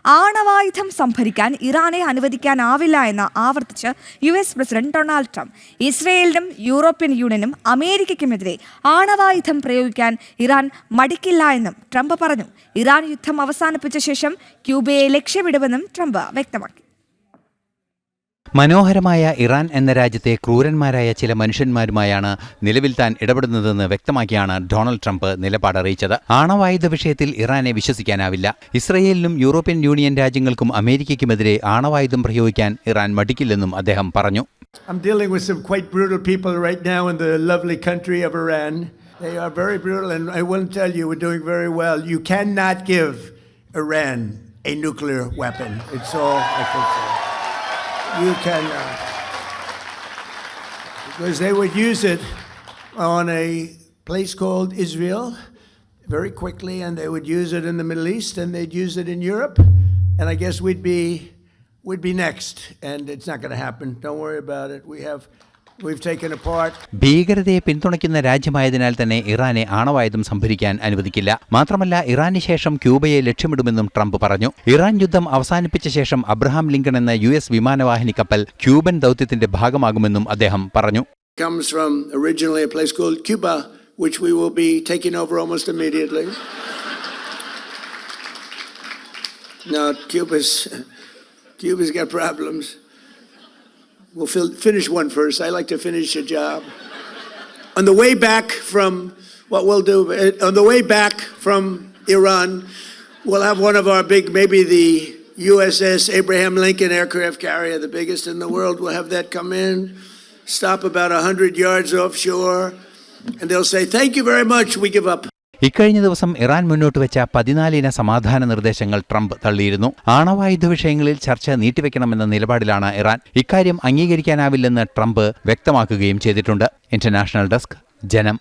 ആണവായുധം സംഭരിക്കാൻ ഇറാനെ അനുവദിക്കാനാവില്ല എന്ന് ആവർത്തിച്ച് US പ്രസിഡന്റ് ഡൊണാൾഡ് ട്രംപ്. ഇസ്രയേലിനും യൂറോപ്യൻ യൂണിയനും അമേരിക്കയ്ക്കുമെതിരെ ആണവായുധം പ്രയോഗിക്കാൻ ഇറാൻ മടിക്കില്ല എന്നും ട്രംപ് പറഞ്ഞു. ഇറാൻ യുദ്ധം അവസാനിപ്പിച്ച ശേഷം ക്യൂബയെ ലക്ഷ്യമിടുമെന്നും ട്രംപ് വ്യക്തമാക്കി. മനോഹരമായ ഇറാൻ എന്ന രാജ്യത്തെ ക്രൂരന്മാരായ ചില മനുഷ്യന്മാരുമായാണ് നിലവിൽ താൻ ഇടപെടുന്നതെന്ന് വ്യക്തമാക്കിയാണ് ഡൊണാൾഡ് ട്രംപ് നിലപാടറിയിച്ചത്. ആണവായുധ വിഷയത്തിൽ ഇറാനെ വിശ്വസിക്കാനാവില്ല. ഇസ്രയേലിനും യൂറോപ്യൻ യൂണിയൻ രാജ്യങ്ങൾക്കും അമേരിക്കയ്ക്കുമെതിരെ ആണവായുധം പ്രയോഗിക്കാൻ ഇറാൻ മടിക്കില്ലെന്നും അദ്ദേഹം പറഞ്ഞു. I'm dealing with some quite brutal people right now in the lovely country of Iran. They are very brutal, and I will tell you, we're doing very well. You cannot give Iran a nuclear weapon. It's all I can say. You cannot. Because they would use it on a place called Israel very quickly, and they would use it in the Middle East, and they'd use it in Europe, and I guess we'd be next, and it's not going to happen. Don't worry about it. We've taken apart. ഭീകരതയെ പിന്തുണയ്ക്കുന്ന രാജ്യമായതിനാൽ തന്നെ ഇറാനെ ആണവായുധം സംഭരിക്കാൻ അനുവദിക്കില്ല. മാത്രമല്ല ഇറാന് ശേഷം ക്യൂബയെ ലക്ഷ്യമിടുമെന്നും Trump പറഞ്ഞു. ഇറാൻ യുദ്ധം അവസാനിപ്പിച്ച ശേഷം അബ്രഹാം ലിങ്കൺ എന്ന US വിമാനവാഹിനി കപ്പൽ ക്യൂബൻ ദൗത്യത്തിന്റെ ഭാഗമാകുമെന്നും അദ്ദേഹം പറഞ്ഞു. Comes from originally a place called Cuba, which we will be taking over almost immediately. Now Cuba's got problems. We'll finish one first. I like to finish a job. On the way back from Iran, we'll have one of our big, maybe the USS Abraham Lincoln aircraft carrier, the biggest in the world. We'll have that come in, stop about 100 yards offshore, and they'll say, "Thank you very much. We give up." ഇക്കഴിഞ്ഞ ദിവസം Iran മുന്നോട്ട് വെച്ച 14 സമാധാന നിർദ്ദേശങ്ങൾ Trump തള്ളിയിരുന്നു. ആണവായുധ വിഷയങ്ങളിൽ ചർച്ച നീട്ടിവെക്കണമെന്ന നിലപാടിലാണ് ഇറാൻ. ഇക്കാര്യം അംഗീകരിക്കാനാവില്ലെന്ന് ട്രംപ് വ്യക്തമാക്കുകയും ചെയ്തിട്ടുണ്ട്. ഇന്റർനാഷണൽ ഡെസ്ക്, ജനം.